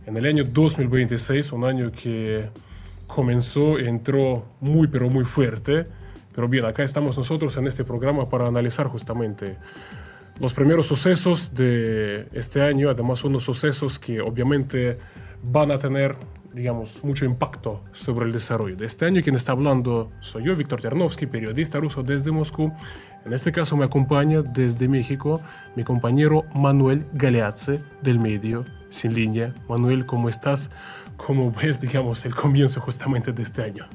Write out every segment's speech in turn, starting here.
en el año 2026, un año que comenzó, entró muy pero muy fuerte. Pero bien, acá estamos nosotros en este programa para analizar justamente los primeros sucesos de este año, además unos sucesos que obviamente van a tener, digamos, mucho impacto sobre el desarrollo de este año. Quien está hablando soy yo, Víctor Ternovsky, periodista ruso desde Moscú. En este caso me acompaña desde México mi compañero Manuel Galeazzi del medio Sin Línea. Manuel, ¿cómo estás? ¿Cómo ves, digamos, el comienzo justamente de este año?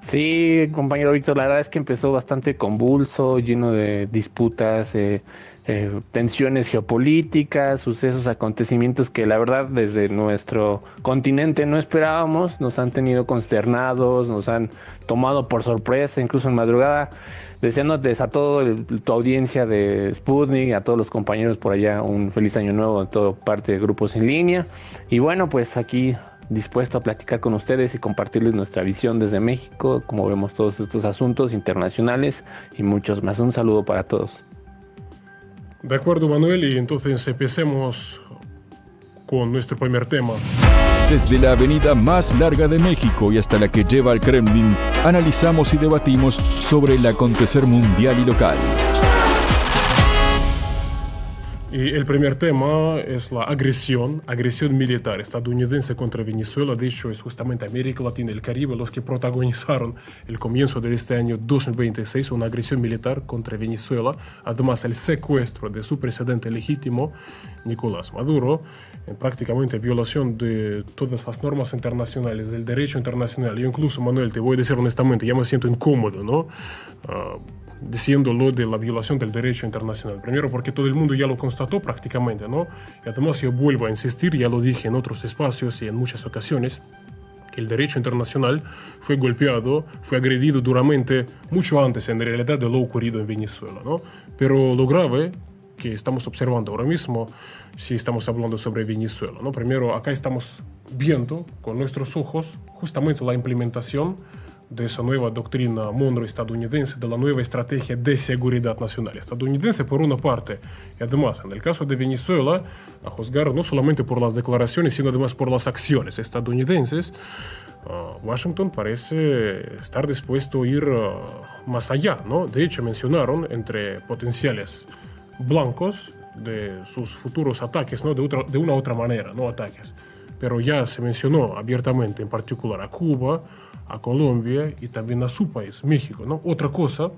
Sí, compañero Víctor, la verdad es que empezó bastante convulso, lleno de disputas, tensiones geopolíticas, sucesos, acontecimientos que la verdad desde nuestro continente no esperábamos, nos han tenido consternados, nos han tomado por sorpresa, incluso en madrugada. Deseándoles a toda tu audiencia de Sputnik, a todos los compañeros por allá, un feliz año nuevo a toda parte de Grupos en Línea. Y bueno, pues aquí dispuesto a platicar con ustedes y compartirles nuestra visión desde México, como vemos todos estos asuntos internacionales y muchos más. Un saludo para todos. De acuerdo, Manuel, y entonces empecemos con nuestro primer tema. Desde la avenida más larga de México y hasta la que lleva al Kremlin, analizamos y debatimos sobre el acontecer mundial y local. Y el primer tema es la agresión militar estadounidense contra Venezuela. De hecho, es justamente América Latina y el Caribe los que protagonizaron el comienzo de este año 2026, una agresión militar contra Venezuela. Además, el secuestro de su presidente legítimo, Nicolás Maduro, en prácticamente violación de todas las normas internacionales, del derecho internacional. Yo incluso, Manuel, te voy a decir honestamente, ya me siento incómodo, ¿no? Diciéndolo de la violación del derecho internacional. Primero porque todo el mundo ya lo constató prácticamente, ¿no? Y además yo vuelvo a insistir, ya lo dije en otros espacios y en muchas ocasiones, que el derecho internacional fue golpeado, fue agredido duramente mucho antes en realidad de lo ocurrido en Venezuela, ¿no? Pero lo grave que estamos observando ahora mismo, si estamos hablando sobre Venezuela, ¿no? Primero, acá estamos viendo con nuestros ojos justamente la implementación de esa nueva doctrina Monroe estadounidense, de la nueva estrategia de seguridad nacional estadounidense, por una parte. Y además, en el caso de Venezuela, a juzgar no solamente por las declaraciones, sino además por las acciones estadounidenses, Washington parece estar dispuesto a ir más allá, ¿no? De hecho, mencionaron entre potenciales blancos de sus futuros ataques, ¿no? De una u otra manera, no ataques. Pero ya se mencionó abiertamente, en particular a Cuba, a Colombia y también a su país, México, ¿no? Otra cosa,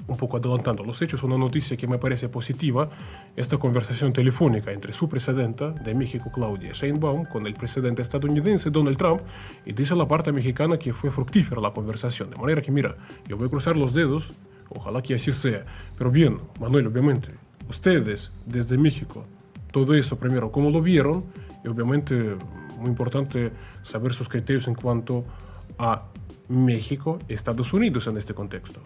un poco adelantando los hechos, una noticia que me parece positiva, esta conversación telefónica entre su presidenta de México, Claudia Sheinbaum, con el presidente estadounidense, Donald Trump, y dice la parte mexicana que fue fructífera la conversación, de manera que, mira, yo voy a cruzar los dedos, ojalá que así sea, pero bien, Manuel, obviamente, ustedes desde México, todo eso primero, ¿cómo lo vieron? Y obviamente, muy importante saber sus criterios en cuanto a México, Estados Unidos en este contexto.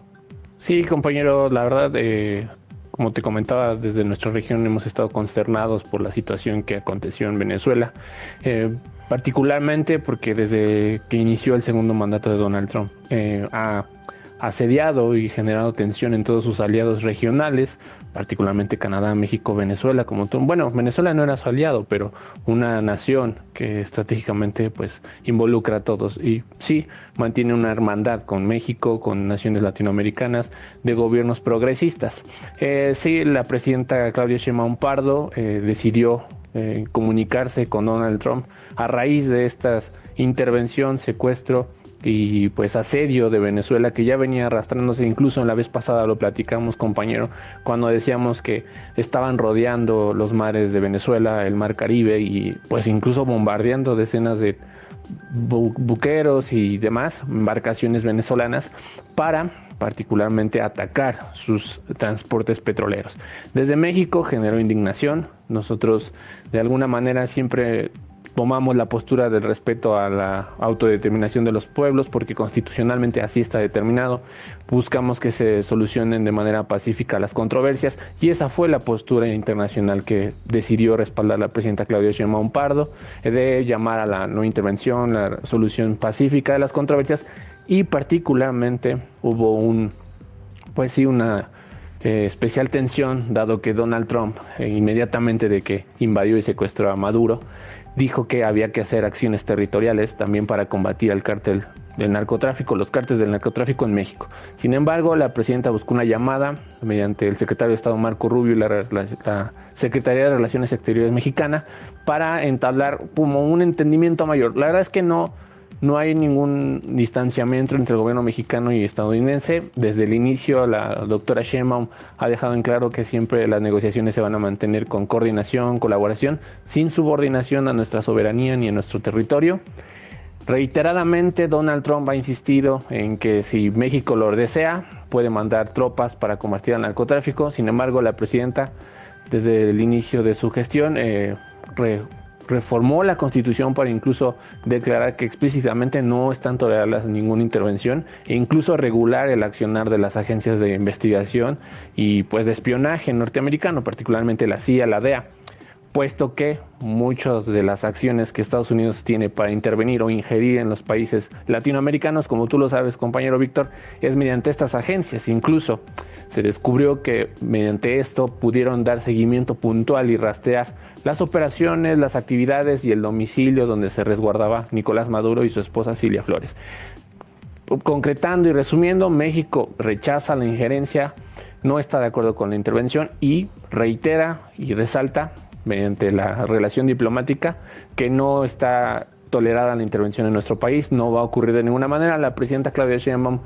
Sí, compañero, la verdad, como te comentaba, desde nuestra región hemos estado consternados por la situación que aconteció en Venezuela, particularmente porque desde que inició el segundo mandato de Donald Trump ha asediado y generado tensión en todos sus aliados regionales, particularmente Canadá, México, Venezuela, bueno, Venezuela no era su aliado, pero una nación que estratégicamente pues involucra a todos y sí mantiene una hermandad con México, con naciones latinoamericanas de gobiernos progresistas. Sí, la presidenta Claudia Sheinbaum Pardo decidió comunicarse con Donald Trump a raíz de esta intervención, secuestro y pues asedio de Venezuela que ya venía arrastrándose. Incluso en la vez pasada lo platicamos, compañero, cuando decíamos que estaban rodeando los mares de Venezuela, el mar Caribe, y pues incluso bombardeando decenas de buqueros y demás embarcaciones venezolanas para particularmente atacar sus transportes petroleros. Desde México generó indignación. Nosotros de alguna manera siempre tomamos la postura del respeto a la autodeterminación de los pueblos, porque constitucionalmente así está determinado. Buscamos que se solucionen de manera pacífica las controversias, y esa fue la postura internacional que decidió respaldar la presidenta Claudia Sheinbaum Pardo, de llamar a la no intervención, la solución pacífica de las controversias, y particularmente hubo una especial tensión, dado que Donald Trump, inmediatamente de que invadió y secuestró a Maduro, dijo que había que hacer acciones territoriales también para combatir al cártel del narcotráfico, los cárteles del narcotráfico en México. Sin embargo, la presidenta buscó una llamada mediante el secretario de Estado Marco Rubio y la Secretaría de Relaciones Exteriores mexicana para entablar como un entendimiento mayor. La verdad es que no hay ningún distanciamiento entre el gobierno mexicano y estadounidense. Desde el inicio, la doctora Sheinbaum ha dejado en claro que siempre las negociaciones se van a mantener con coordinación, colaboración, sin subordinación a nuestra soberanía ni a nuestro territorio. Reiteradamente, Donald Trump ha insistido en que si México lo desea, puede mandar tropas para combatir al narcotráfico. Sin embargo, la presidenta, desde el inicio de su gestión, reformó la Constitución para incluso declarar que explícitamente no están toleradas ninguna intervención e incluso regular el accionar de las agencias de investigación y pues de espionaje norteamericano, particularmente la CIA, la DEA, puesto que muchas de las acciones que Estados Unidos tiene para intervenir o ingerir en los países latinoamericanos, como tú lo sabes, compañero Víctor, es mediante estas agencias. Incluso se descubrió que mediante esto pudieron dar seguimiento puntual y rastrear las operaciones, las actividades y el domicilio donde se resguardaba Nicolás Maduro y su esposa Cilia Flores. Concretando y resumiendo, México rechaza la injerencia, no está de acuerdo con la intervención y reitera y resalta mediante la relación diplomática que no está tolerada la intervención en nuestro país, no va a ocurrir de ninguna manera. La presidenta Claudia Sheinbaum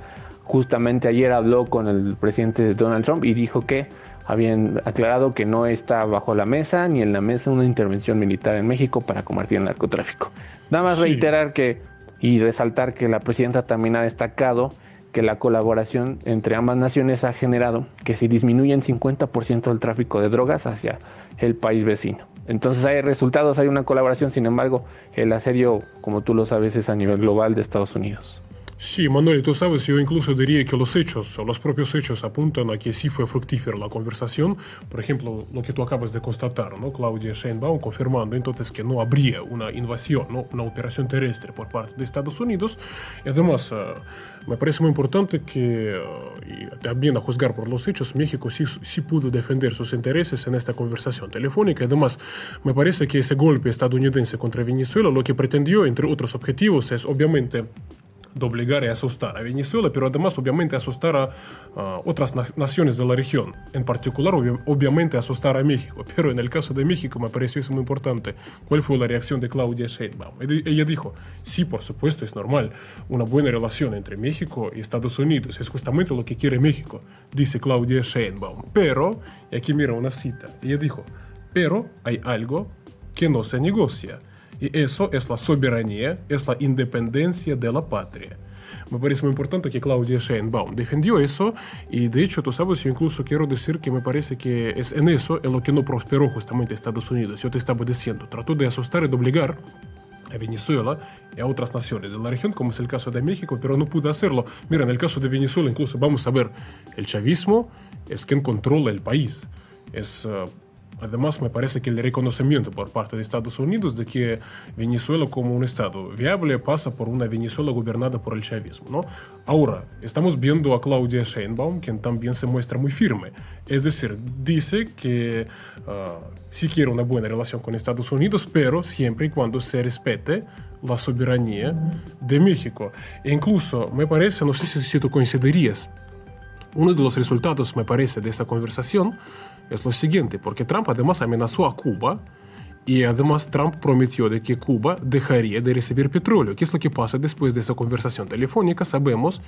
justamente ayer habló con el presidente Donald Trump y dijo que habían aclarado que no está bajo la mesa ni en la mesa una intervención militar en México para combatir el narcotráfico. Nada más reiterar y resaltar que la presidenta también ha destacado que la colaboración entre ambas naciones ha generado que se disminuya en 50% el tráfico de drogas hacia el país vecino. Entonces hay resultados, hay una colaboración. Sin embargo, el asedio, como tú lo sabes, es a nivel global de Estados Unidos. Sí, Manuel, tú sabes, yo incluso diría que los hechos, o los propios hechos, apuntan a que sí fue fructífera la conversación. Por ejemplo, lo que tú acabas de constatar, ¿no? Claudia Sheinbaum confirmando entonces que no habría una invasión, ¿no? Una operación terrestre por parte de Estados Unidos. Y además, me parece muy importante que, y también a juzgar por los hechos, México sí pudo defender sus intereses en esta conversación telefónica. Además, me parece que ese golpe estadounidense contra Venezuela lo que pretendió, entre otros objetivos, es obviamente doblegar y asustar a Venezuela, pero además obviamente asustar a otras naciones de la región, en particular obviamente asustar a México. Pero en el caso de México me pareció eso muy importante. ¿Cuál fue la reacción de Claudia Sheinbaum? Ella dijo, sí, por supuesto, es normal, una buena relación entre México y Estados Unidos, es justamente lo que quiere México, dice Claudia Sheinbaum. Pero, y aquí mira una cita, ella dijo, pero hay algo que no se negocia. Y eso es la soberanía, es la independencia de la patria. Me parece muy importante que Claudia Sheinbaum defendió eso y de hecho, tú sabes, yo incluso quiero decir que me parece que es en eso en lo que no prosperó justamente Estados Unidos. Yo te estaba diciendo, trató de asustar y doblegar a Venezuela y a otras naciones de la región, como es el caso de México, pero no pudo hacerlo. Mira, en el caso de Venezuela incluso vamos a ver, el chavismo es quien controla el país. Además, me parece que el reconocimiento por parte de Estados Unidos de que Venezuela como un estado viable pasa por una Venezuela gobernada por el chavismo, ¿no? Ahora, estamos viendo a Claudia Sheinbaum, quien también se muestra muy firme. Es decir, dice que sí quiere una buena relación con Estados Unidos, pero siempre y cuando se respete la soberanía de México. E incluso, me parece, no sé si tú coincidirías, uno de los resultados, me parece, de esta conversación es lo siguiente, porque Trump además amenazó a Cuba y además Trump prometió de que Cuba dejaría de recibir petróleo. ¿Qué es lo que pasa después de esa conversación telefónica? Sabemos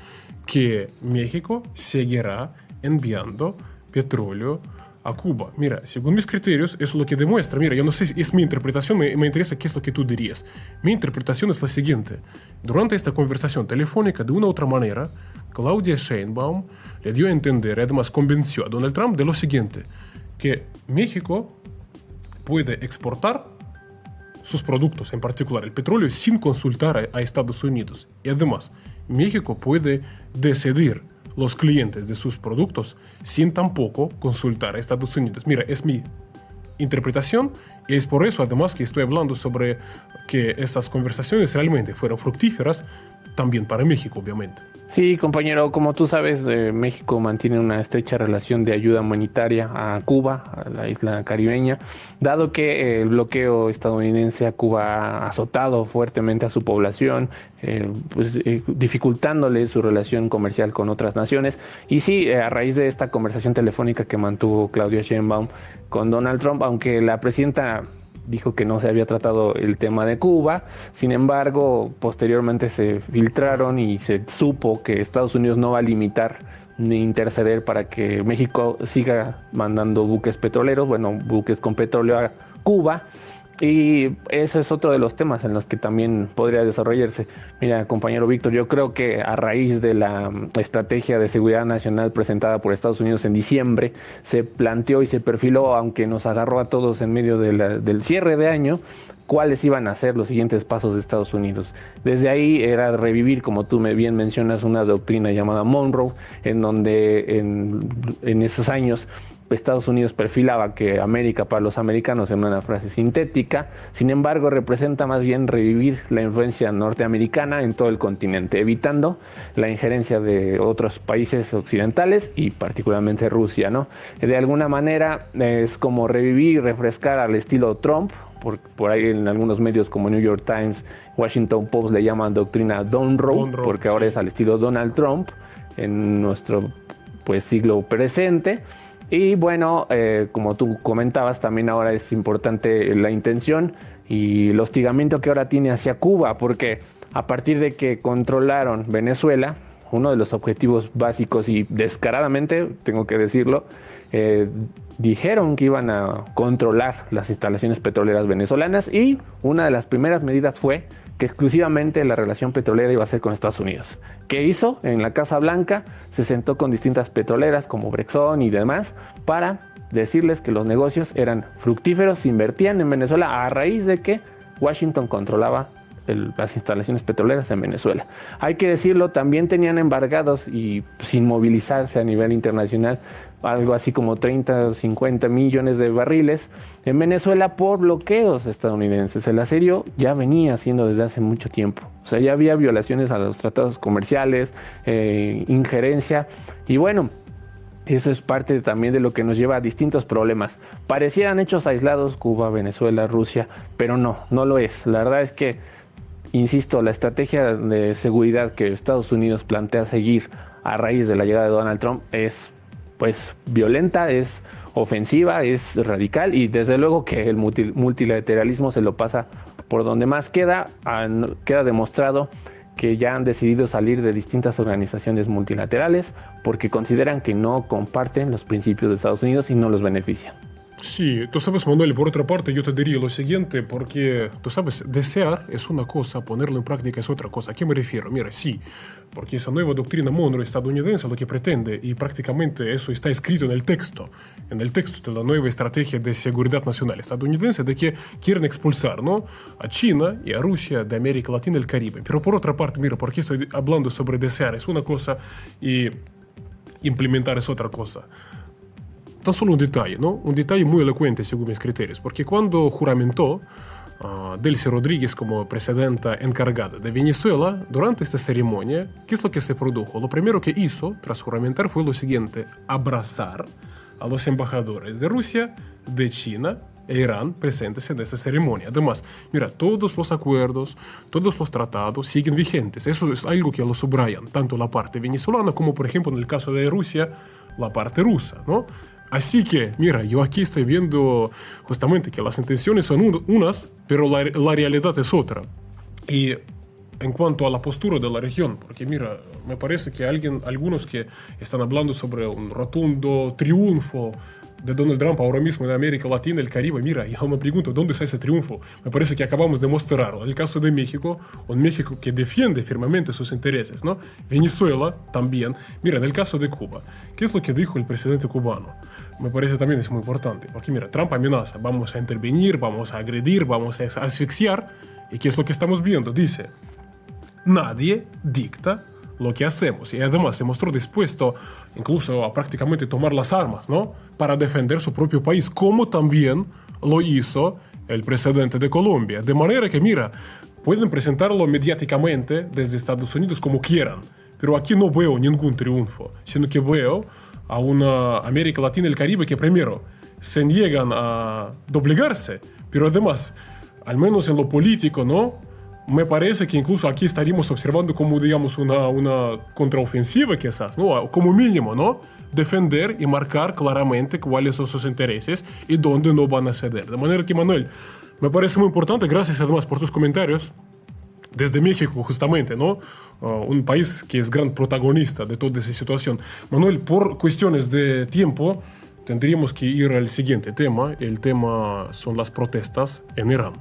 que México seguirá enviando petróleo a Cuba. Mira, según mis criterios, eso es lo que demuestra. Mira, yo no sé si es mi interpretación, me interesa qué es lo que tú dirías. Mi interpretación es la siguiente. Durante esta conversación telefónica, de una u otra manera, Claudia Sheinbaum le dio a entender, además convenció a Donald Trump de lo siguiente, que México puede exportar sus productos, en particular el petróleo, sin consultar a Estados Unidos. Y además, México puede decidir los clientes de sus productos sin tampoco consultar a Estados Unidos. Mira, es mi interpretación y es por eso además que estoy hablando sobre que esas conversaciones realmente fueron fructíferas, también para México, obviamente. Sí, compañero, como tú sabes, México mantiene una estrecha relación de ayuda humanitaria a Cuba, a la isla caribeña, dado que el bloqueo estadounidense a Cuba ha azotado fuertemente a su población, dificultándole su relación comercial con otras naciones. Y sí, a raíz de esta conversación telefónica que mantuvo Claudia Sheinbaum con Donald Trump, aunque la presidenta dijo que no se había tratado el tema de Cuba. Sin embargo, posteriormente se filtraron y se supo que Estados Unidos no va a limitar ni interceder para que México siga mandando buques petroleros, buques con petróleo a Cuba. Y ese es otro de los temas en los que también podría desarrollarse. Mira, compañero Víctor, yo creo que a raíz de la estrategia de seguridad nacional presentada por Estados Unidos en diciembre, se planteó y se perfiló, aunque nos agarró a todos en medio del cierre de año, cuáles iban a ser los siguientes pasos de Estados Unidos. Desde ahí era revivir, como tú bien mencionas, una doctrina llamada Monroe, en donde en esos años Estados Unidos perfilaba que América para los americanos en una frase sintética. Sin embargo, representa más bien revivir la influencia norteamericana en todo el continente, evitando la injerencia de otros países occidentales y particularmente Rusia, ¿no? De alguna manera es como revivir y refrescar al estilo Trump. Por ahí en algunos medios como New York Times, Washington Post le llaman doctrina Monroe, porque ahora es al estilo Donald Trump en nuestro siglo presente. Y bueno, como tú comentabas, también ahora es importante la intención y el hostigamiento que ahora tiene hacia Cuba, porque a partir de que controlaron Venezuela, uno de los objetivos básicos y descaradamente, tengo que decirlo, dijeron que iban a controlar las instalaciones petroleras venezolanas, y una de las primeras medidas fue que exclusivamente la relación petrolera iba a ser con Estados Unidos. ¿Qué hizo? En la Casa Blanca se sentó con distintas petroleras como Brexon y demás para decirles que los negocios eran fructíferos, se invertían en Venezuela a raíz de que Washington controlaba las instalaciones petroleras en Venezuela. Hay que decirlo, también tenían embargados y sin movilizarse a nivel internacional algo así como 30 o 50 millones de barriles en Venezuela por bloqueos estadounidenses. El asedio ya venía haciendo desde hace mucho tiempo. O sea, ya había violaciones a los tratados comerciales, injerencia, y bueno, eso es parte también de lo que nos lleva a distintos problemas. Parecieran hechos aislados Cuba, Venezuela, Rusia, pero no lo es. La verdad es que, insisto, la estrategia de seguridad que Estados Unidos plantea seguir a raíz de la llegada de Donald Trump es violenta, es ofensiva, es radical, y desde luego que el multilateralismo se lo pasa por donde más queda demostrado que ya han decidido salir de distintas organizaciones multilaterales porque consideran que no comparten los principios de Estados Unidos y no los benefician. Sí, tú sabes, Manuel, por otra parte, yo te diría lo siguiente, porque, tú sabes, desear es una cosa, ponerlo en práctica es otra cosa. ¿A qué me refiero? Mira, sí, porque esa nueva doctrina Monroe estadounidense lo que pretende, y prácticamente eso está escrito en el texto de la nueva estrategia de seguridad nacional estadounidense, de que quieren expulsar, ¿no?, a China y a Rusia de América Latina y el Caribe. Pero por otra parte, mira, porque estoy hablando sobre desear es una cosa y implementar es otra cosa. Tan solo un detalle, ¿no? Un detalle muy elocuente según mis criterios, porque cuando juramentó Delcy Rodríguez como presidenta encargada de Venezuela, durante esta ceremonia, ¿qué es lo que se produjo? Lo primero que hizo tras juramentar fue lo siguiente: abrazar a los embajadores de Rusia, de China e Irán presentes en esta ceremonia. Además, mira, todos los acuerdos, todos los tratados siguen vigentes. Eso es algo que lo subrayan, tanto la parte venezolana como, por ejemplo, en el caso de Rusia, la parte rusa, ¿no? Así que, mira, yo aquí estoy viendo justamente que las intenciones son unas, pero la realidad es otra. Y en cuanto a la postura de la región, porque mira, me parece que algunos que están hablando sobre un rotundo triunfo de Donald Trump ahora mismo en América Latina y el Caribe, mira, yo me pregunto, ¿dónde está ese triunfo? Me parece que acabamos de mostrarlo. En el caso de México, un México que defiende firmemente sus intereses, ¿no? Venezuela también. Mira, en el caso de Cuba, ¿qué es lo que dijo el presidente cubano? Me parece también es muy importante, porque mira, Trump amenaza, vamos a intervenir, vamos a agredir, vamos a asfixiar, ¿y qué es lo que estamos viendo? Dice, nadie dicta lo que hacemos, y además se mostró dispuesto incluso a prácticamente tomar las armas, ¿no?, para defender su propio país, como también lo hizo el presidente de Colombia. De manera que, mira, pueden presentarlo mediáticamente desde Estados Unidos como quieran, pero aquí no veo ningún triunfo, sino que veo a una América Latina y el Caribe que primero se niegan a doblegarse, pero además, al menos en lo político, ¿no? Me parece que incluso aquí estaríamos observando como, digamos, una contraofensiva quizás, ¿no? Como mínimo, ¿no? Defender y marcar claramente cuáles son sus intereses y dónde no van a ceder. De manera que, Manuel, me parece muy importante, gracias además por tus comentarios, desde México justamente, ¿no? Un país que es gran protagonista de toda esa situación. Manuel, por cuestiones de tiempo, tendríamos que ir al siguiente tema. El tema son las protestas en Irán.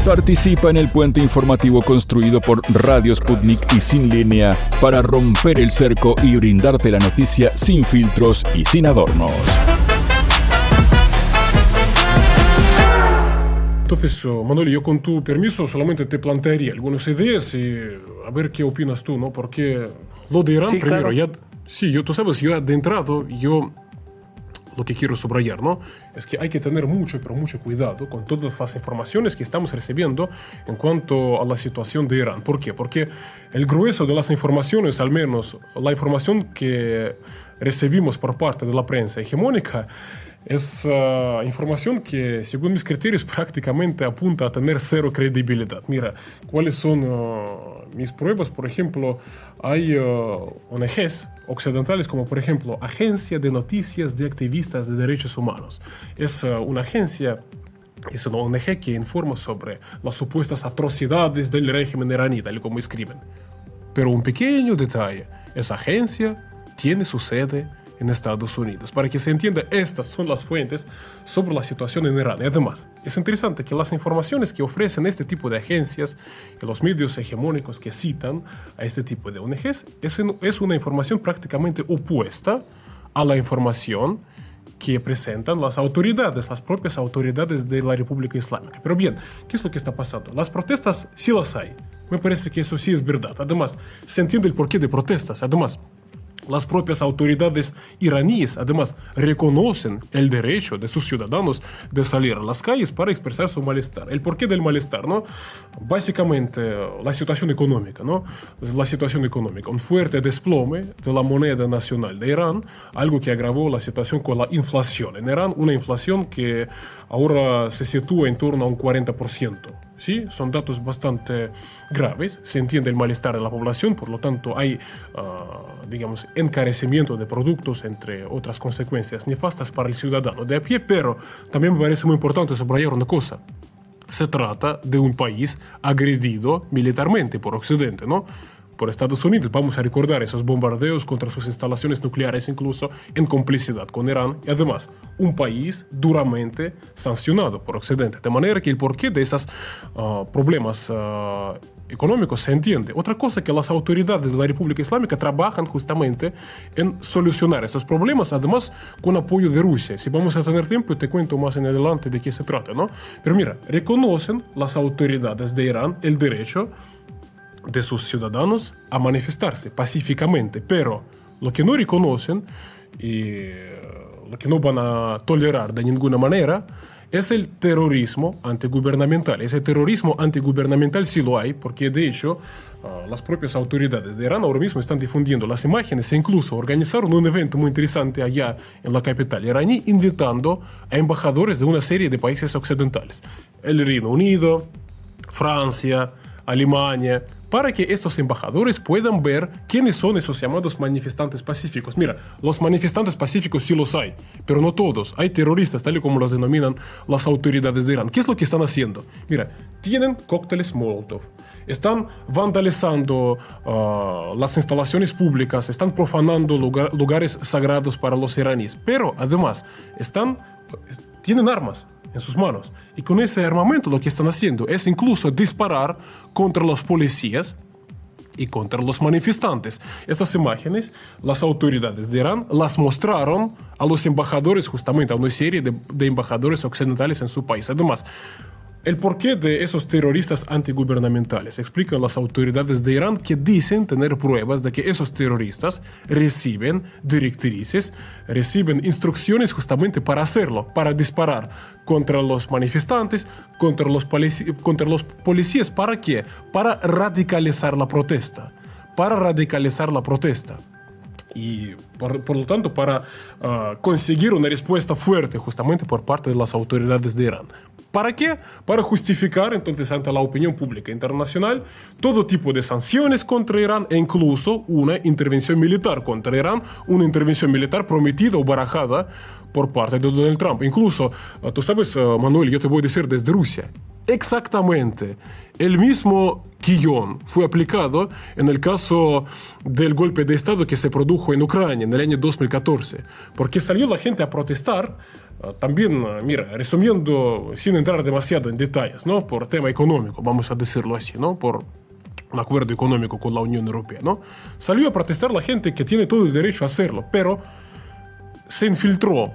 Participa en el puente informativo construido por Radio Sputnik y Sin Línea para romper el cerco y brindarte la noticia sin filtros y sin adornos. Entonces, Manuel, yo con tu permiso solamente te plantearía algunas ideas y a ver qué opinas tú, ¿no? Porque lo de Irán, Sí, primero, claro. tú sabes, yo de entrada, lo que quiero subrayar, ¿no? Es que hay que tener mucho, pero mucho cuidado con todas las informaciones que estamos recibiendo en cuanto a la situación de Irán. ¿Por qué? Porque el grueso de las informaciones, al menos la información que recibimos por parte de la prensa hegemónica, es información que, según mis criterios, prácticamente apunta a tener cero credibilidad. Mira, ¿cuáles son mis pruebas? Por ejemplo, hay ONGs occidentales como, por ejemplo, Agencia de Noticias de Activistas de Derechos Humanos. Es una agencia, es una ONG que informa sobre las supuestas atrocidades del régimen iraní, tal y como escriben. Pero un pequeño detalle, esa agencia tiene su sede en Estados Unidos. Para que se entienda, estas son las fuentes sobre la situación en Irán. Y además, es interesante que las informaciones que ofrecen este tipo de agencias y los medios hegemónicos que citan a este tipo de ONGs es una información prácticamente opuesta a la información que presentan las autoridades, las propias autoridades de la República Islámica. Pero bien, ¿qué es lo que está pasando? Las protestas sí las hay. Me parece que eso sí es verdad. Además, se entiende el porqué de protestas. Además, las propias autoridades iraníes, además, reconocen el derecho de sus ciudadanos de salir a las calles para expresar su malestar. El porqué del malestar, ¿no? Básicamente, la situación económica, ¿no? La situación económica, un fuerte desplome de la moneda nacional de Irán, algo que agravó la situación con la inflación en Irán, una inflación que ahora se sitúa en torno a un 40%. ¿Sí? Son datos bastante graves, se entiende el malestar de la población, por lo tanto hay, digamos, encarecimiento de productos, entre otras consecuencias nefastas para el ciudadano de a pie, pero también me parece muy importante subrayar una cosa. Se trata de un país agredido militarmente por Occidente, ¿no? Por Estados Unidos. Vamos a recordar esos bombardeos contra sus instalaciones nucleares, incluso en complicidad con Irán, y además un país duramente sancionado por Occidente. De manera que el porqué de esos problemas económicos se entiende. Otra cosa que las autoridades de la República Islámica trabajan justamente en solucionar estos problemas, además con apoyo de Rusia. Si vamos a tener tiempo, te cuento más en adelante de qué se trata, ¿no? Pero mira, reconocen las autoridades de Irán el derecho de sus ciudadanos a manifestarse pacíficamente, pero lo que no reconocen y lo que no van a tolerar de ninguna manera es el terrorismo antigubernamental. Ese terrorismo antigubernamental sí lo hay, porque de hecho las propias autoridades de Irán ahora mismo están difundiendo las imágenes e incluso organizaron un evento muy interesante allá en la capital iraní, invitando a embajadores de una serie de países occidentales, el Reino Unido, Francia, Alemania, para que estos embajadores puedan ver quiénes son esos llamados manifestantes pacíficos. Mira, los manifestantes pacíficos sí los hay, pero no todos. Hay terroristas, tal y como los denominan las autoridades de Irán. ¿Qué es lo que están haciendo? Mira, tienen cócteles Molotov, están vandalizando las instalaciones públicas, están profanando lugares sagrados para los iraníes, pero además tienen armas en sus manos. Y con ese armamento lo que están haciendo es incluso disparar contra los policías y contra los manifestantes. Estas imágenes, las autoridades de Irán las mostraron a los embajadores, justamente a una serie de embajadores occidentales en su país. Además, El porqué de esos terroristas antigubernamentales explican las autoridades de Irán, que dicen tener pruebas de que esos terroristas reciben directrices, reciben instrucciones justamente para hacerlo, para disparar contra los manifestantes, contra los policías. ¿Para qué? Para radicalizar la protesta. Y por lo tanto para conseguir una respuesta fuerte justamente por parte de las autoridades de Irán. ¿Para qué? Para justificar entonces ante la opinión pública internacional todo tipo de sanciones contra Irán e incluso una intervención militar contra Irán, una intervención militar prometida o barajada por parte de Donald Trump. Incluso, tú sabes, Manuel, yo te voy a decir desde Rusia, exactamente el mismo guión fue aplicado en el caso del golpe de Estado que se produjo en Ucrania en el año 2014, porque salió la gente a protestar, también, mira, resumiendo, sin entrar demasiado en detalles, ¿no? Por tema económico, vamos a decirlo así, ¿no? Por un acuerdo económico con la Unión Europea, ¿no? Salió a protestar la gente que tiene todo el derecho a hacerlo, pero se infiltró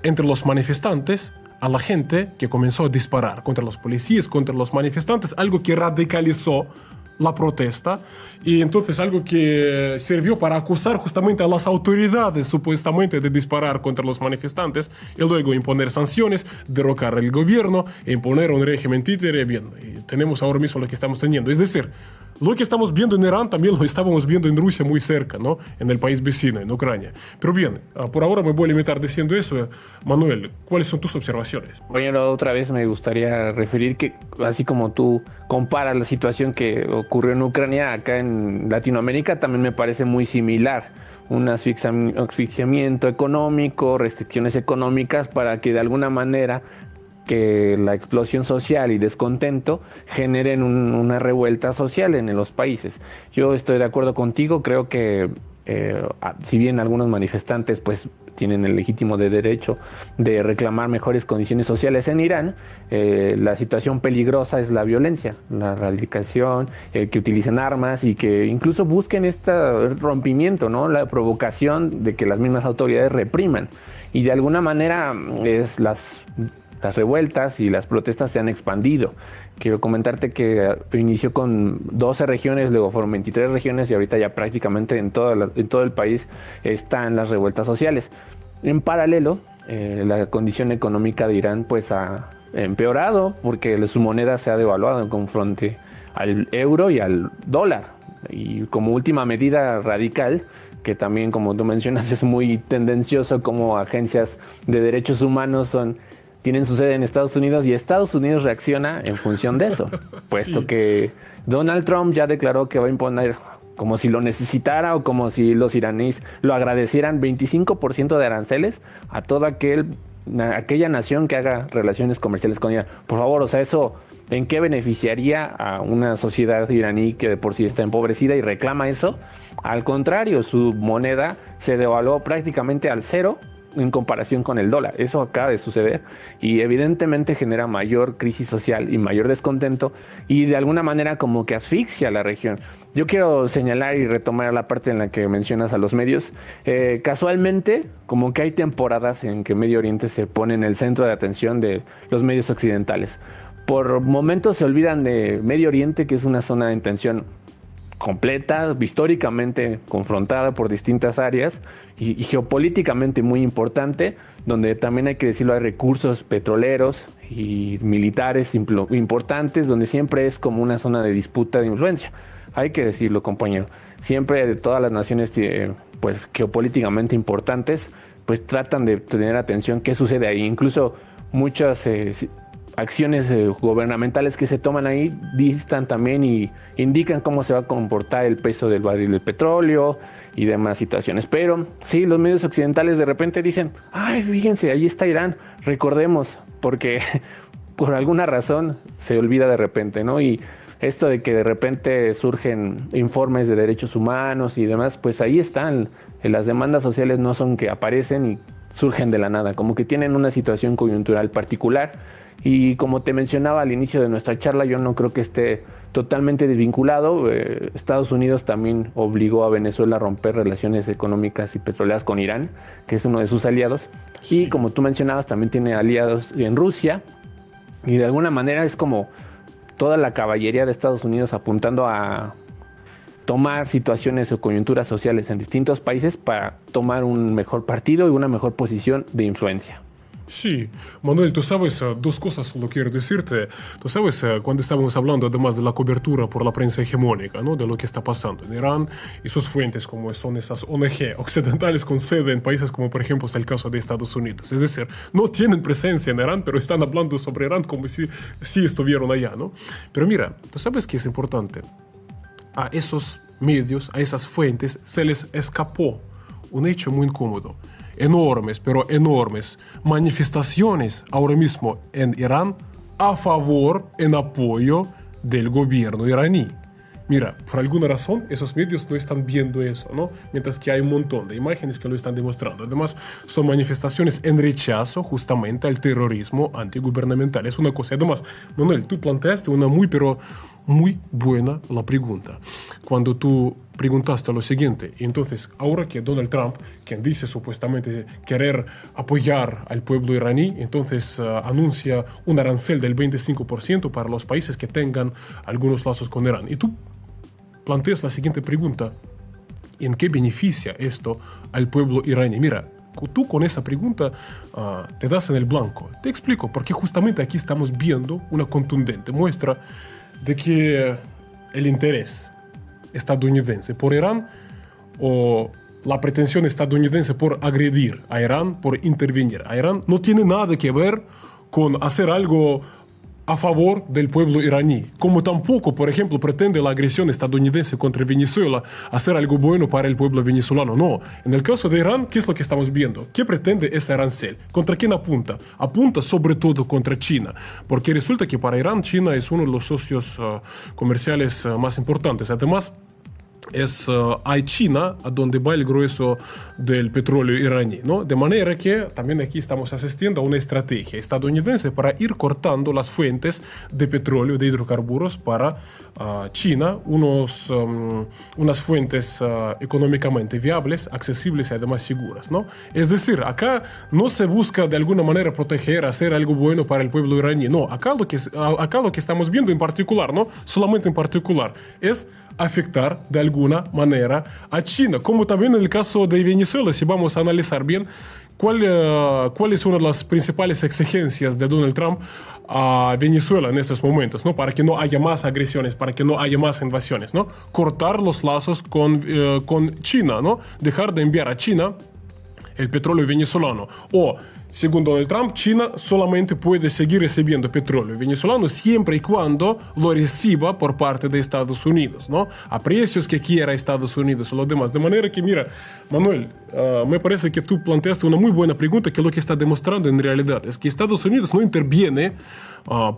entre los manifestantes a la gente que comenzó a disparar contra los policías, contra los manifestantes, algo que radicalizó la protesta y entonces algo que sirvió para acusar justamente a las autoridades supuestamente de disparar contra los manifestantes y luego imponer sanciones, derrocar el gobierno e imponer un régimen títere. Bien, y tenemos ahora mismo lo que estamos teniendo. Es decir, lo que estamos viendo en Irán también lo estábamos viendo en Rusia muy cerca, ¿no? En el país vecino, en Ucrania. Pero bien, por ahora me voy a limitar diciendo eso. Manuel, ¿cuáles son tus observaciones? Bueno, otra vez me gustaría referir que, así como tú comparas la situación que ocurrió en Ucrania, acá en Latinoamérica también me parece muy similar. Un asfixiamiento económico, restricciones económicas para que de alguna manera que la explosión social y descontento generen una revuelta social en los países. Yo estoy de acuerdo contigo, creo que si bien algunos manifestantes pues tienen el legítimo derecho de reclamar mejores condiciones sociales en Irán, la situación peligrosa es la violencia, la radicalización, que utilicen armas y que incluso busquen este rompimiento, ¿no? La provocación de que las mismas autoridades repriman. Y de alguna manera las revueltas y las protestas se han expandido. Quiero comentarte que inició con 12 regiones, luego fueron 23 regiones y ahorita ya prácticamente en todo el país están las revueltas sociales. En paralelo, la condición económica de Irán pues ha empeorado porque su moneda se ha devaluado en confronte al euro y al dólar. Y como última medida radical, que también como tú mencionas es muy tendencioso como agencias de derechos humanos tienen su sede en Estados Unidos y Estados Unidos reacciona en función de eso, puesto que Donald Trump ya declaró que va a imponer, como si lo necesitara o como si los iraníes lo agradecieran, 25% de aranceles a toda aquella nación que haga relaciones comerciales con Irán. Por favor, o sea, eso, ¿en qué beneficiaría a una sociedad iraní que de por sí está empobrecida y reclama eso? Al contrario, su moneda se devaluó prácticamente al cero en comparación con el dólar. Eso acaba de suceder y evidentemente genera mayor crisis social y mayor descontento y de alguna manera como que asfixia a la región. Yo quiero señalar y retomar la parte en la que mencionas a los medios. Casualmente, como que hay temporadas en que Medio Oriente se pone en el centro de atención de los medios occidentales. Por momentos se olvidan de Medio Oriente, que es una zona de tensión completa, históricamente confrontada por distintas áreas y geopolíticamente muy importante, donde también hay que decirlo, hay recursos petroleros y militares importantes, donde siempre es como una zona de disputa de influencia. Hay que decirlo, compañero. Siempre de todas las naciones pues geopolíticamente importantes, pues tratan de tener atención qué sucede ahí. Incluso muchas acciones gubernamentales que se toman ahí distan también y indican cómo se va a comportar el peso del barril del petróleo y demás situaciones. Pero sí, los medios occidentales de repente dicen, ay, fíjense, ahí está Irán, recordemos, porque por alguna razón se olvida de repente, ¿no? Y esto de que de repente surgen informes de derechos humanos y demás, pues ahí están. Las demandas sociales no son que aparecen y surgen de la nada, como que tienen una situación coyuntural particular. Y como te mencionaba al inicio de nuestra charla, yo no creo que esté totalmente desvinculado. Estados Unidos también obligó a Venezuela a romper relaciones económicas y petroleras con Irán, que es uno de sus aliados. Y como tú mencionabas, también tiene aliados en Rusia Y de alguna manera es como toda la caballería de Estados Unidos apuntando a tomar situaciones o coyunturas sociales en distintos países para tomar un mejor partido y una mejor posición de influencia. Sí, Manuel, tú sabes, dos cosas solo quiero decirte. Tú sabes, cuando estábamos hablando además de la cobertura por la prensa hegemónica, ¿no? De lo que está pasando en Irán y sus fuentes como son esas ONG occidentales con sede en países como por ejemplo es el caso de Estados Unidos. Es decir, no tienen presencia en Irán, pero están hablando sobre Irán como si estuvieran allá, ¿no? Pero mira, tú sabes que es importante. A esos medios, a esas fuentes, se les escapó un hecho muy incómodo. Enormes, pero enormes manifestaciones ahora mismo en Irán a favor, en apoyo del gobierno iraní. Mira, por alguna razón esos medios no están viendo eso, ¿no? Mientras que hay un montón de imágenes que lo están demostrando. Además, son manifestaciones en rechazo justamente al terrorismo antigubernamental. Es una cosa. Además, Manuel, tú planteaste una muy buena la pregunta. Cuando tú preguntaste lo siguiente, entonces, ahora que Donald Trump, quien dice supuestamente querer apoyar al pueblo iraní, entonces anuncia un arancel del 25% para los países que tengan algunos lazos con Irán. Y tú planteas la siguiente pregunta: ¿en qué beneficia esto al pueblo iraní? Mira, tú con esa pregunta te das en el blanco. Te explico, porque justamente aquí estamos viendo una contundente muestra de que el interés estadounidense por Irán o la pretensión estadounidense por agredir a Irán, por intervenir a Irán, no tiene nada que ver con hacer algo a favor del pueblo iraní, como tampoco, por ejemplo, pretende la agresión estadounidense contra Venezuela hacer algo bueno para el pueblo venezolano. No, en el caso de Irán, ¿qué es lo que estamos viendo? ¿Qué pretende ese arancel? ¿Contra quién apunta? Apunta sobre todo contra China, porque resulta que para Irán China es uno de los socios comerciales más importantes. Además, es a China a donde va el grueso del petróleo iraní, ¿no? De manera que también aquí estamos asistiendo a una estrategia estadounidense para ir cortando las fuentes de petróleo, de hidrocarburos para China, unas fuentes económicamente viables, accesibles y además seguras, ¿no? Es decir, acá no se busca de alguna manera proteger, hacer algo bueno para el pueblo iraní, no, acá lo que estamos viendo en particular, ¿no? Solamente en particular, es afectar de alguna manera a China, como también en el caso de Venezuela. Si vamos a analizar bien cuál es una de las principales exigencias de Donald Trump a Venezuela en estos momentos, ¿no? Para que no haya más agresiones, para que no haya más invasiones, ¿no? Cortar los lazos con China, ¿no? Dejar de enviar a China el petróleo venezolano. O, según Donald Trump, China solamente puede seguir recibiendo petróleo venezolano siempre y cuando lo reciba por parte de Estados Unidos, ¿no? A precios que quiera Estados Unidos o lo demás. De manera que, mira, Manuel, me parece que tú planteaste una muy buena pregunta, que lo que está demostrando en realidad es que Estados Unidos no interviene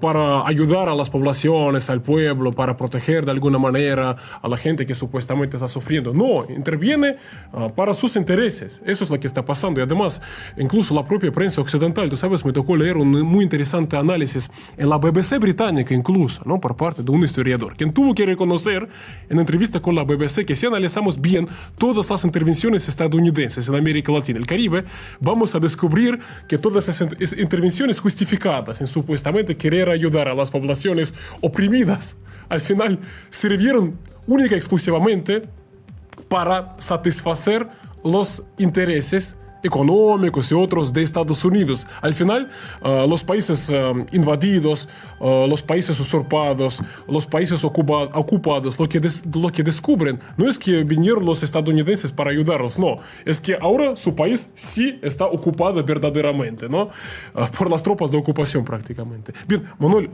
para ayudar a las poblaciones, al pueblo, para proteger de alguna manera a la gente que supuestamente está sufriendo. No, interviene para sus intereses. Eso es lo que está pasando. Y además, incluso la propia prensa occidental, tú sabes, me tocó leer un muy interesante análisis en la BBC británica incluso, ¿no? Por parte de un historiador, quien tuvo que reconocer en entrevista con la BBC que si analizamos bien todas las intervenciones estadounidenses en América Latina y el Caribe, vamos a descubrir que todas esas intervenciones justificadas en supuestamente querer ayudar a las poblaciones oprimidas, al final sirvieron única y exclusivamente para satisfacer los intereses económicos y otros de Estados Unidos. Al final, los países invadidos, los países usurpados, los países ocupados, lo que descubren no es que vinieron los estadounidenses para ayudarlos, no, es que ahora su país sí está ocupado verdaderamente, ¿no? Por las tropas de ocupación prácticamente. Bien, Manuel,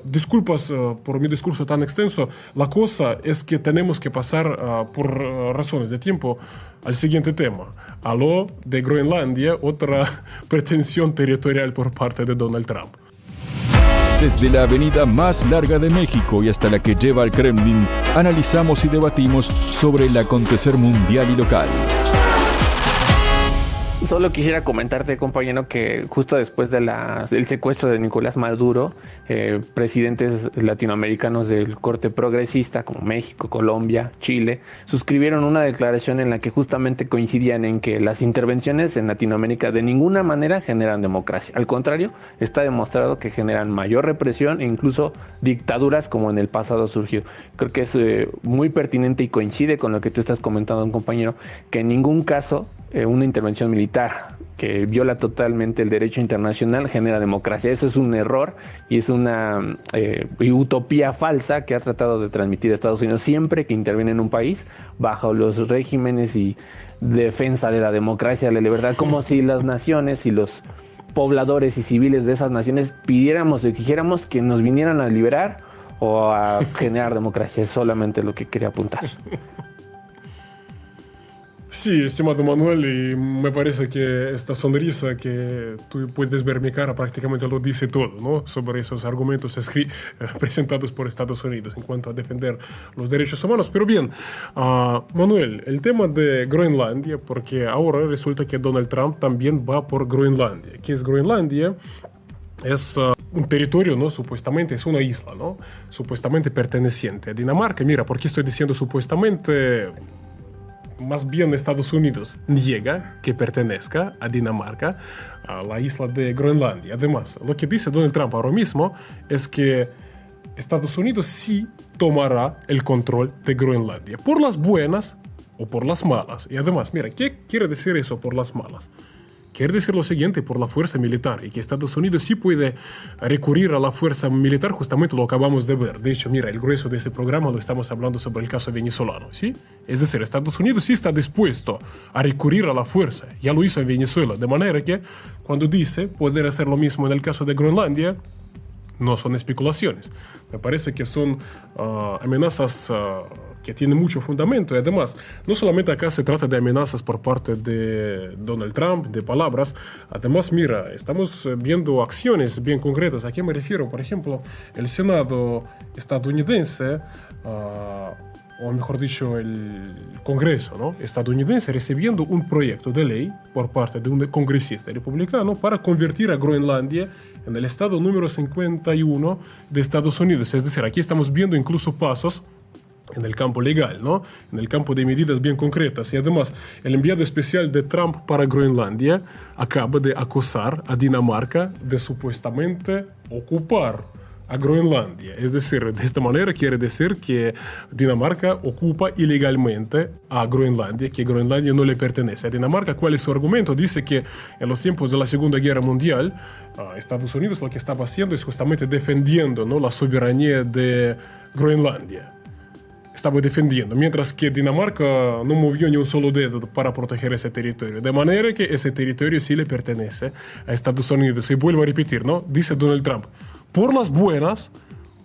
disculpas por mi discurso tan extenso. La cosa es que tenemos que pasar por razones de tiempo al siguiente tema, a lo de Groenlandia, otra pretensión territorial por parte de Donald Trump. Desde la avenida más larga de México y hasta la que lleva al Kremlin, analizamos y debatimos sobre el acontecer mundial y local. Solo quisiera comentarte, compañero, que justo después del secuestro de Nicolás Maduro, presidentes latinoamericanos del corte progresista como México, Colombia, Chile, suscribieron una declaración en la que justamente coincidían en que las intervenciones en Latinoamérica de ninguna manera generan democracia. Al contrario, está demostrado que generan mayor represión e incluso dictaduras como en el pasado surgió. Creo que es muy pertinente y coincide con lo que tú estás comentando, compañero, que en ningún caso una intervención militar que viola totalmente el derecho internacional genera democracia. Eso es un error y es una utopía falsa que ha tratado de transmitir Estados Unidos siempre que interviene en un país bajo los regímenes y defensa de la democracia, de la libertad, como si las naciones y los pobladores y civiles de esas naciones pidiéramos o exigiéramos que nos vinieran a liberar o a generar democracia. Es solamente lo que quería apuntar. Sí, estimado Manuel, y me parece que esta sonrisa que tú puedes ver en mi cara prácticamente lo dice todo, ¿no? Sobre esos argumentos presentados por Estados Unidos en cuanto a defender los derechos humanos. Pero bien, Manuel, el tema de Groenlandia, porque ahora resulta que Donald Trump también va por Groenlandia. ¿Qué es Groenlandia? Es un territorio, ¿no? Supuestamente es una isla, ¿no? Supuestamente perteneciente a Dinamarca. Mira, ¿por qué estoy diciendo supuestamente? Más bien Estados Unidos niega que pertenezca a Dinamarca, a la isla de Groenlandia. Además, lo que dice Donald Trump ahora mismo es que Estados Unidos sí tomará el control de Groenlandia, por las buenas o por las malas. Y además, mira, ¿qué quiere decir eso por las malas? Quiere decir lo siguiente, por la fuerza militar, y que Estados Unidos sí puede recurrir a la fuerza militar, justamente lo acabamos de ver. De hecho, mira, el grueso de ese programa lo estamos hablando sobre el caso venezolano, ¿sí? Es decir, Estados Unidos sí está dispuesto a recurrir a la fuerza, ya lo hizo en Venezuela, de manera que cuando dice poder hacer lo mismo en el caso de Groenlandia, no son especulaciones. Me parece que son amenazas que tienen mucho fundamento. Y además, no solamente acá se trata de amenazas por parte de Donald Trump, de palabras. Además, mira, estamos viendo acciones bien concretas. ¿A qué me refiero? Por ejemplo, el Senado estadounidense, o mejor dicho, el Congreso, ¿no?, estadounidense, recibiendo un proyecto de ley por parte de un congresista republicano para convertir a Groenlandia en el estado número 51 de Estados Unidos. Es decir, aquí estamos viendo incluso pasos en el campo legal, ¿no?, en el campo de medidas bien concretas. Y además, el enviado especial de Trump para Groenlandia acaba de acusar a Dinamarca de supuestamente ocupar a Groenlandia. Es decir, de esta manera quiere decir que Dinamarca ocupa ilegalmente a Groenlandia, que Groenlandia no le pertenece a Dinamarca. ¿Cuál es su argumento? Dice que en los tiempos de la Segunda Guerra Mundial, Estados Unidos lo que estaba haciendo es justamente defendiendo, ¿no?, la soberanía de Groenlandia. Estaba defendiendo, mientras que Dinamarca no movió ni un solo dedo para proteger ese territorio. De manera que ese territorio sí le pertenece a Estados Unidos. Y vuelvo a repetir, ¿no?, dice Donald Trump, por las buenas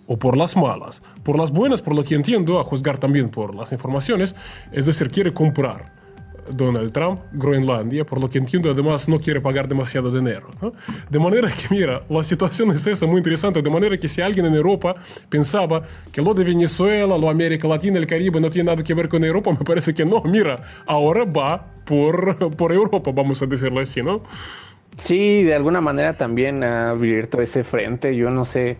o por las malas. Por las buenas, por lo que entiendo, a juzgar también por las informaciones, es decir, quiere comprar Donald Trump Groenlandia, por lo que entiendo, además no quiere pagar demasiado dinero, ¿no? De manera que, mira, la situación es esa, muy interesante, de manera que si alguien en Europa pensaba que lo de Venezuela, lo de América Latina, el Caribe no tiene nada que ver con Europa, me parece que no, mira, ahora va por Europa, vamos a decirlo así, ¿no? Sí, de alguna manera también ha abierto ese frente. Yo no sé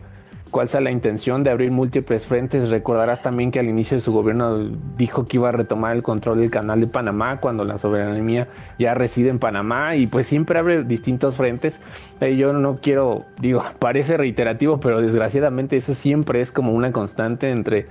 cuál sea la intención de abrir múltiples frentes. Recordarás también que al inicio de su gobierno dijo que iba a retomar el control del canal de Panamá cuando la soberanía ya reside en Panamá, y pues siempre abre distintos frentes. Yo no quiero, parece reiterativo, pero desgraciadamente eso siempre es como una constante entre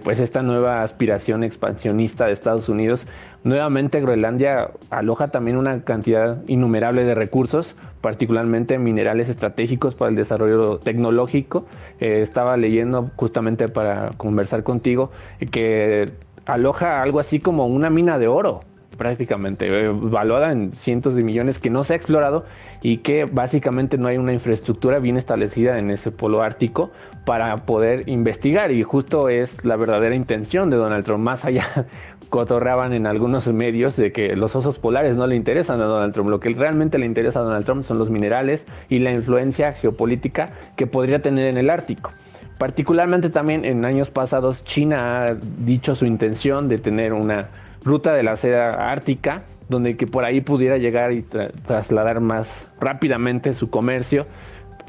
pues esta nueva aspiración expansionista de Estados Unidos. Nuevamente, Groenlandia aloja también una cantidad innumerable de recursos, particularmente minerales estratégicos para el desarrollo tecnológico. Estaba leyendo justamente para conversar contigo que aloja algo así como una mina de oro, prácticamente, valuada en cientos de millones, que no se ha explorado y que básicamente no hay una infraestructura bien establecida en ese polo ártico para poder investigar, y justo es la verdadera intención de Donald Trump. Más allá, cotorreaban en algunos medios de que los osos polares no le interesan a Donald Trump. Lo que realmente le interesa a Donald Trump son los minerales y la influencia geopolítica que podría tener en el Ártico. Particularmente también en años pasados, China ha dicho su intención de tener una ruta de la seda ártica donde que por ahí pudiera llegar y trasladar más rápidamente su comercio.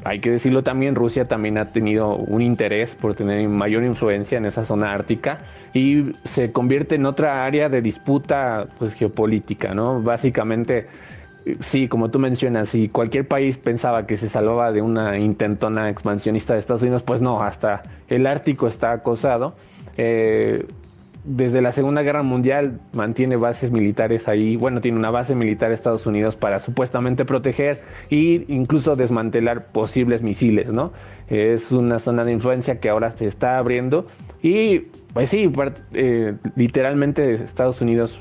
Hay que decirlo también, Rusia también ha tenido un interés por tener mayor influencia en esa zona ártica y se convierte en otra área de disputa pues, geopolítica, ¿no? Básicamente, sí, como tú mencionas, si cualquier país pensaba que se salvaba de una intentona expansionista de Estados Unidos, pues no, hasta el Ártico está acosado. Desde la Segunda Guerra Mundial mantiene bases militares ahí, bueno, tiene una base militar de Estados Unidos para supuestamente proteger e incluso desmantelar posibles misiles, ¿no? Es una zona de influencia que ahora se está abriendo y, pues sí, literalmente Estados Unidos,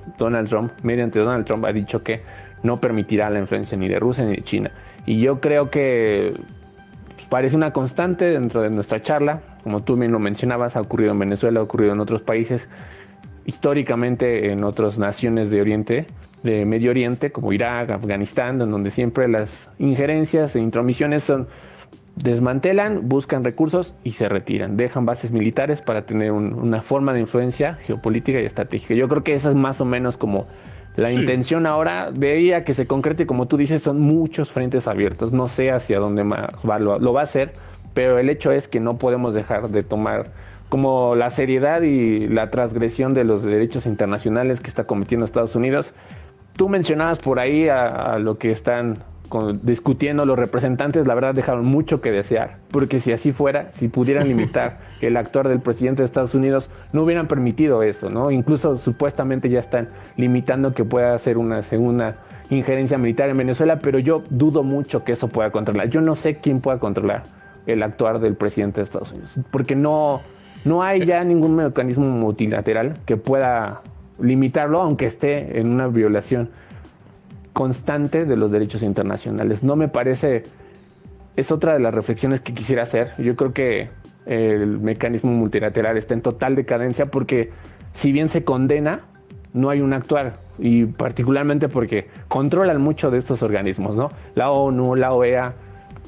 mediante Donald Trump ha dicho que no permitirá la influencia ni de Rusia ni de China. Y yo creo que parece una constante dentro de nuestra charla, como tú bien lo mencionabas, ha ocurrido en Venezuela, ha ocurrido en otros países, históricamente en otras naciones de Medio Oriente, como Irak, Afganistán, en donde siempre las injerencias e intromisiones desmantelan, buscan recursos y se retiran, dejan bases militares para tener una forma de influencia geopolítica y estratégica. Yo creo que esa es más o menos como la intención ahora. De ahí a que se concrete, como tú dices, son muchos frentes abiertos. No sé hacia dónde más lo va a hacer, pero el hecho es que no podemos dejar de tomar como la seriedad y la transgresión de los derechos internacionales que está cometiendo Estados Unidos. Tú mencionabas por ahí a lo que están discutiendo los representantes. La verdad dejaron mucho que desear, porque si así fuera, si pudieran limitar el actuar del presidente de Estados Unidos, no hubieran permitido eso, ¿no? Incluso supuestamente ya están limitando que pueda hacer una segunda injerencia militar en Venezuela, pero yo dudo mucho que eso pueda controlar. Yo no sé quién pueda controlar el actuar del presidente de Estados Unidos, porque no hay ya ningún mecanismo multilateral que pueda limitarlo, aunque esté en una violación constante de los derechos internacionales. No me parece, es otra de las reflexiones que quisiera hacer. Yo creo que el mecanismo multilateral está en total decadencia porque si bien se condena, no hay un actuar, y particularmente porque controlan mucho de estos organismos, ¿no? La ONU, la OEA.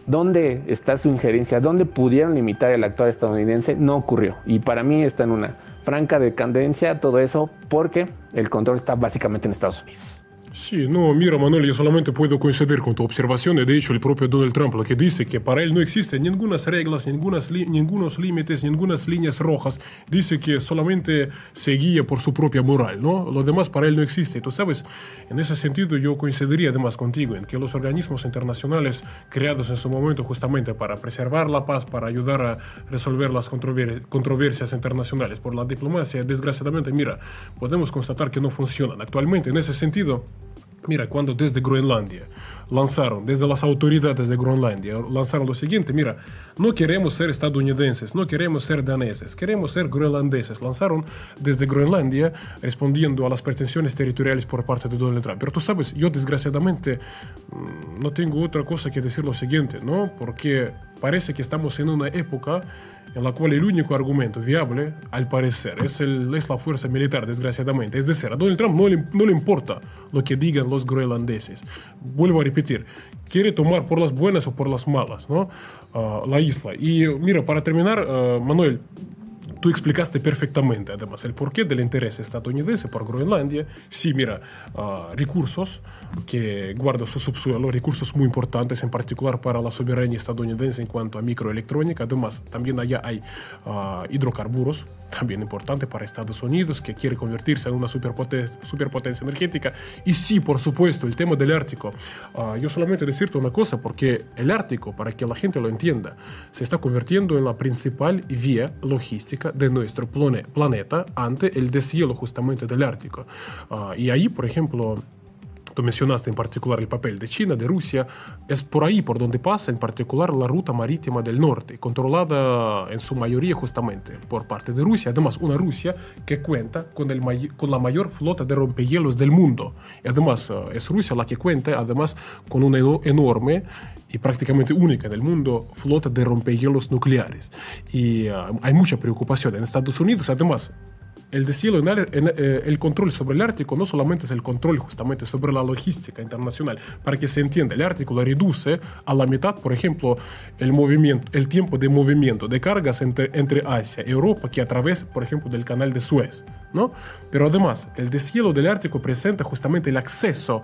¿Dónde está su injerencia? ¿Dónde pudieron limitar el actuar estadounidense? No ocurrió. Y para mí está en una franca decadencia todo eso porque el control está básicamente en Estados Unidos. Sí, no, mira, Manuel, yo solamente puedo coincidir con tu observación y de hecho el propio Donald Trump lo que dice que para él no existen ningunas reglas, ningunos límites, ningunas líneas rojas. Dice que solamente se guía por su propia moral, ¿no? Lo demás para él no existe. Tú sabes, en ese sentido yo coincidiría además contigo en que los organismos internacionales creados en su momento justamente para preservar la paz, para ayudar a resolver las controversias internacionales por la diplomacia, desgraciadamente, mira, podemos constatar que no funcionan. Actualmente, en ese sentido, mira, cuando desde Groenlandia desde las autoridades de Groenlandia lanzaron lo siguiente, mira, no queremos ser estadounidenses, no queremos ser daneses, queremos ser groenlandeses. Lanzaron desde Groenlandia respondiendo a las pretensiones territoriales por parte de Donald Trump. Pero tú sabes, yo desgraciadamente no tengo otra cosa que decir lo siguiente, ¿no? Porque parece que estamos en una época en la cual el único argumento viable, al parecer, es la fuerza militar, desgraciadamente. Es decir, a Donald Trump no le importa lo que digan los groenlandeses. Vuelvo a repetir, quiere tomar por las buenas o por las malas, ¿no? La isla. Y mira, para terminar, Manuel, tú explicaste perfectamente, además, el porqué del interés estadounidense por Groenlandia. Sí, mira, recursos que guarda su subsuelo, recursos muy importantes, en particular para la soberanía estadounidense en cuanto a microelectrónica. Además, también allá hay hidrocarburos, también importante para Estados Unidos, que quiere convertirse en una superpotencia energética. Y sí, por supuesto, el tema del Ártico. Yo solamente decirte una cosa, porque el Ártico, para que la gente lo entienda, se está convirtiendo en la principal vía logística de nuestro planeta ante el deshielo justamente del Ártico. Y ahí, por ejemplo, tú mencionaste en particular el papel de China, de Rusia. Es por ahí por donde pasa en particular la ruta marítima del norte, controlada en su mayoría justamente por parte de Rusia. Además, una Rusia que cuenta con la mayor flota de rompehielos del mundo. Y además, es Rusia la que cuenta además con una enorme y prácticamente única en el mundo flota de rompehielos nucleares. Y hay mucha preocupación en Estados Unidos. Además, el deshielo el control sobre el Ártico no solamente es el control justamente sobre la logística internacional. Para que se entienda, el Ártico lo reduce a la mitad, por ejemplo, el tiempo de movimiento de cargas entre Asia y Europa que a través, por ejemplo, del canal de Suez, ¿no? Pero además, el deshielo del Ártico presenta justamente el acceso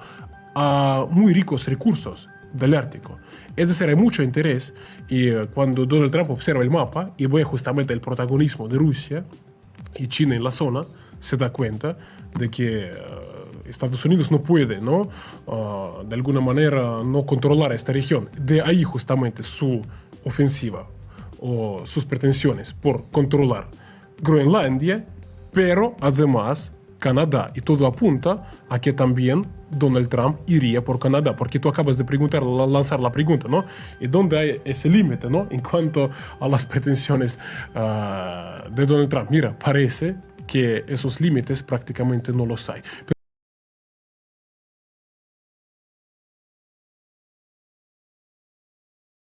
a muy ricos recursos del Ártico. Es decir, hay mucho interés y cuando Donald Trump observa el mapa y ve justamente el protagonismo de Rusia y China en la zona, se da cuenta de que Estados Unidos no puede, ¿no? De alguna manera no controlar esta región. De ahí justamente su ofensiva o sus pretensiones por controlar Groenlandia, pero además Canadá. Y todo apunta a que también Donald Trump iría por Canadá, porque tú acabas de lanzar la pregunta, ¿no? ¿Y dónde hay ese límite, ¿no? En cuanto a las pretensiones de Donald Trump. Mira, parece que esos límites prácticamente no los hay.